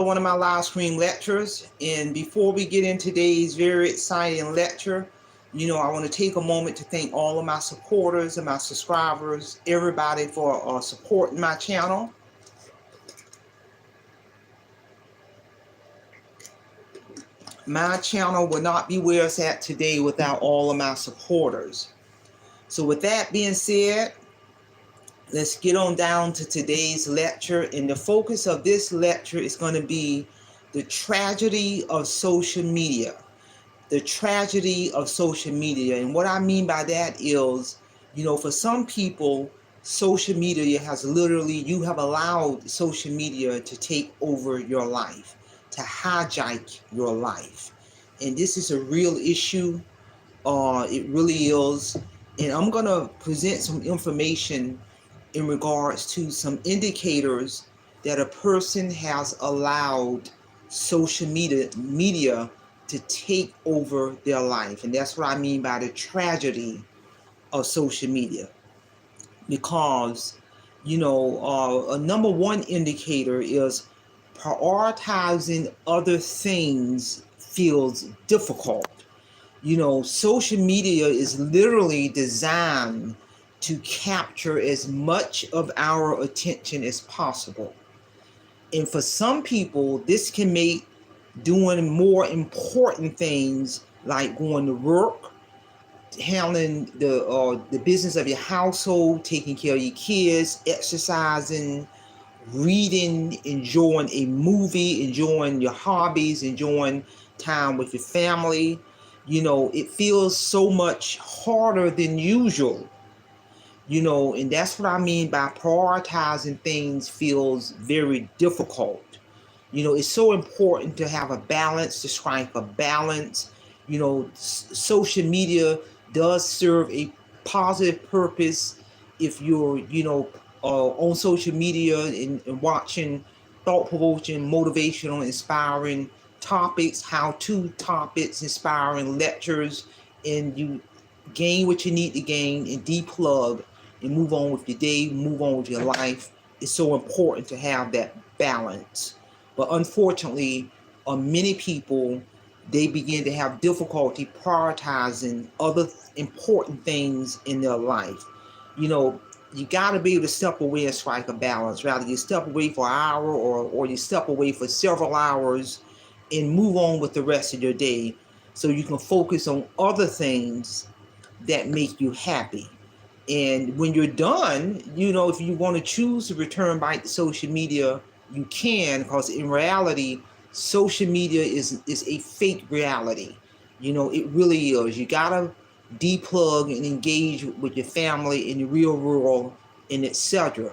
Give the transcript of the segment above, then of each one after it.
One of my live stream lectures. And before we get into today's very exciting lecture, I want to take a moment to thank all of my supporters and my subscribers, everybody for supporting my channel. My channel would not be where it's at today without all of my supporters. So with that being said, let's get on down to today's lecture. And the focus of this lecture is going to be the tragedy of social media. The tragedy of social media. And what I mean by that is, for some people, social media has literally, you have allowed social media to take over your life, to hijack your life. And this is a real issue. It really is. And I'm going to present some information in regards to some indicators that a person has allowed social media to take over their life. And that's what I mean by the tragedy of social media. Because, a number one indicator is prioritizing other things feels difficult. Social media is literally designed to capture as much of our attention as possible. And for some people, this can make doing more important things like going to work, handling the business of your household, taking care of your kids, exercising, reading, enjoying a movie, enjoying your hobbies, enjoying time with your family. It feels so much harder than usual. And that's what I mean by prioritizing things feels very difficult. It's so important to have a balance, to strike a balance. Social media does serve a positive purpose if you're, on social media and watching thought-provoking, motivational, inspiring topics, how-to topics, inspiring lectures, and you gain what you need to gain and deplug and move on with your day, move on with your life. It's so important to have that balance. But unfortunately, many people, they begin to have difficulty prioritizing other important things in their life. You got to be able to step away and strike a balance. Rather, you step away for an hour or you step away for several hours and move on with the rest of your day so you can focus on other things that make you happy. And when you're done, if you want to choose to return back to social media, you can, because in reality, social media is a fake reality. It really is. You gotta deplug and engage with your family in the real world and etc.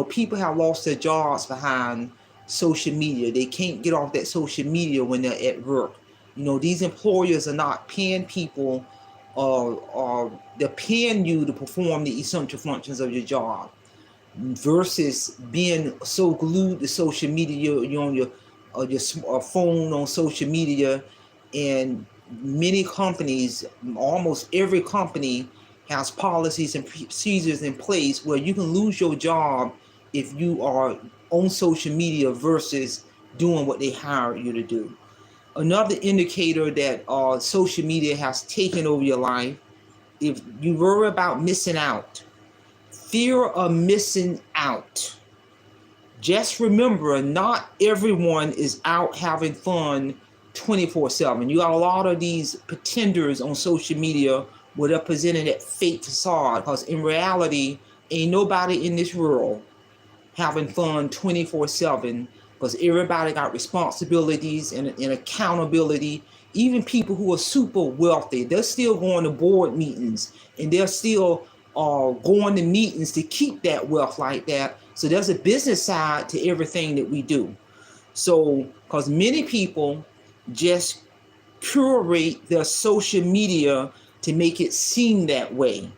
People have lost their jobs behind social media. They can't get off that social media when they're at work. These employers are not paying people they're paying you to perform the essential functions of your job versus being so glued to social media. You're on your phone on social media, and many companies, almost every company, has policies and procedures in place where you can lose your job if you are on social media versus doing what they hire you to do. Another indicator that social media has taken over your life, if you worry about missing out, fear of missing out. Just remember, not everyone is out having fun 24/7. You got a lot of these pretenders on social media where they're presenting that fake facade, because in reality, ain't nobody in this world having fun 24/7, because everybody got responsibilities and accountability. Even people who are super wealthy, they're still going to board meetings and they're still going to meetings to keep that wealth like that. So there's a business side to everything that we do. So, because many people just curate their social media to make it seem that way.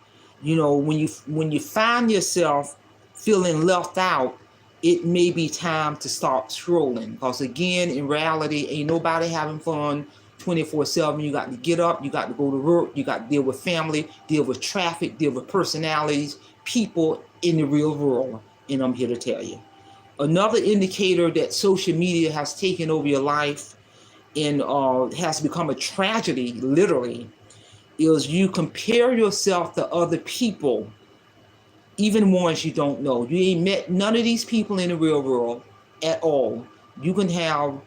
When you find yourself feeling left out, it may be time to start scrolling. Because again, in reality, ain't nobody having fun 24/7. You got to get up, you got to go to work, you got to deal with family, deal with traffic, deal with personalities, people in the real world. And I'm here to tell you, Another indicator that social media has taken over your life and has become a tragedy, literally, is you compare yourself to other people, even ones you don't know. You ain't met none of these people in the real world at all. You can have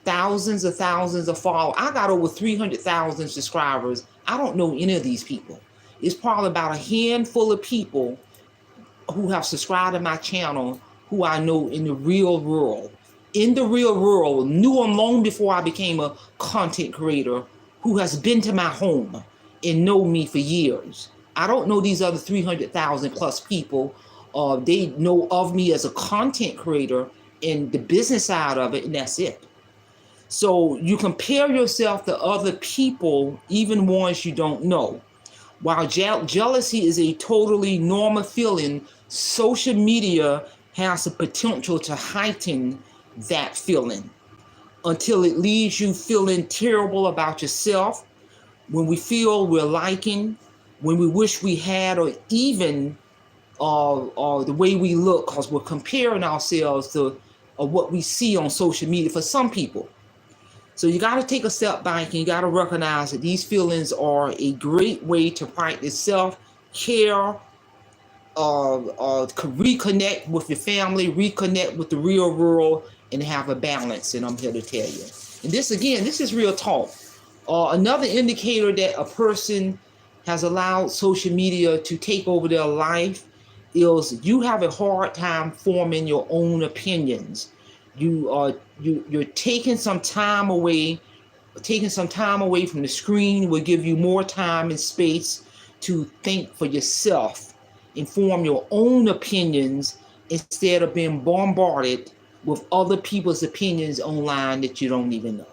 thousands of followers. I got over 300,000 subscribers. I don't know any of these people. It's probably about a handful of people who have subscribed to my channel who I know in the real world. In the real world, knew them long before I became a content creator, who has been to my home and know me for years. I don't know these other 300,000 plus people. They know of me as a content creator and the business side of it, and that's it. So you compare yourself to other people, even ones you don't know. While jealousy is a totally normal feeling, social media has the potential to heighten that feeling until it leaves you feeling terrible about yourself. When we feel we're liking, when we wish we had, or even the way we look, because we're comparing ourselves to what we see on social media for some people. So you got to take a step back and you got to recognize that these feelings are a great way to practice self-care, reconnect with your family, reconnect with the real world, and have a balance. And I'm here to tell you. And this, again, this is real talk. Another indicator that a person has allowed social media to take over their life is you have a hard time forming your own opinions. You're taking some time away. Taking some time away from the screen will give you more time and space to think for yourself and form your own opinions instead of being bombarded with other people's opinions online that you don't even know.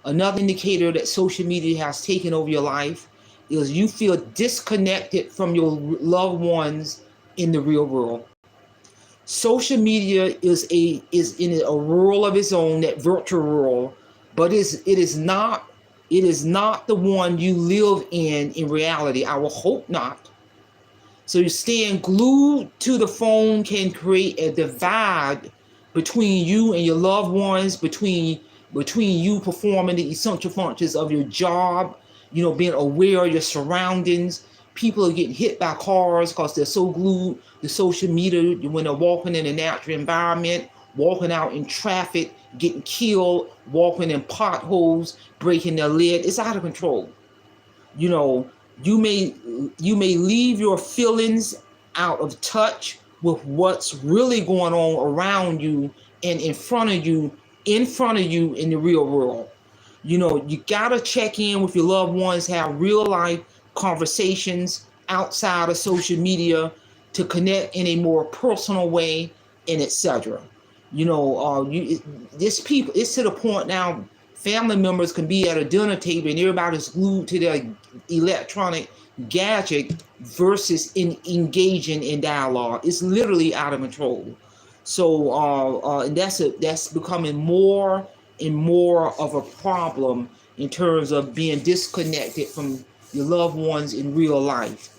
Another indicator that social media has taken over your life is you feel disconnected from your loved ones in the real world. Social media is in a world of its own, that virtual world, but it is not the one you live in reality. I will hope not. So you're staying glued to the phone can create a divide between you and your loved ones, between you performing the essential functions of your job, being aware of your surroundings. People are getting hit by cars because they're so glued to social media when they're walking in a natural environment, walking out in traffic, getting killed, walking in potholes, breaking their leg. It's out of control. You may leave your feelings out of touch with what's really going on around you and in front of you in the real world. You gotta check in with your loved ones, have real life conversations outside of social media to connect in a more personal way, and etc. It's to the point now family members can be at a dinner table and everybody's glued to their electronic gadget versus engaging in dialogue. It's literally out of control. So and that's becoming more and more of a problem in terms of being disconnected from your loved ones in real life.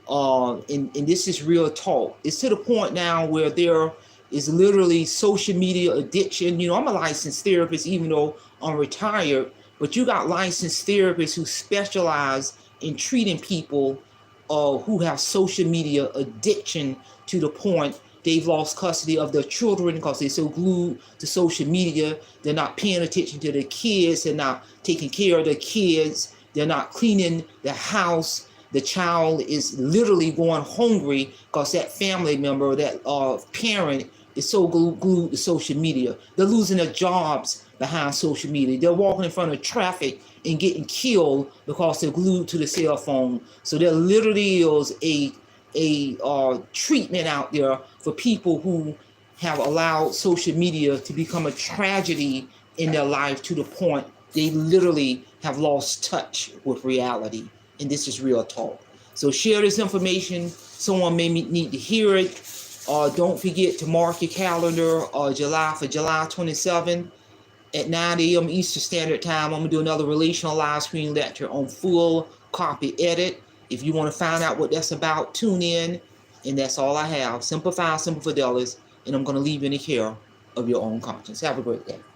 And this is real talk. It's to the point now where there is literally social media addiction. I'm a licensed therapist, even though I'm retired, but you got licensed therapists who specialize in treating people who have social media addiction to the point they've lost custody of their children because they're so glued to social media. They're not paying attention to their kids. They're not taking care of their kids. They're not cleaning the house. The child is literally going hungry because that family member, that parent, is so glued to social media. They're losing their jobs behind social media. They're walking in front of traffic and getting killed because they're glued to the cell phone. So there literally is a treatment out there for people who have allowed social media to become a tragedy in their life to the point they literally have lost touch with reality. And this is real talk. So share this information. Someone may need to hear it. Don't forget to mark your calendar July 27 at 9 a.m. Eastern Standard Time. I'm going to do another relational live stream lecture on full copy edit. If you want to find out what that's about, tune in. And that's all I have. Simple File, Simple Fidelis. and I'm going to leave you in the care of your own conscience. Have a great day.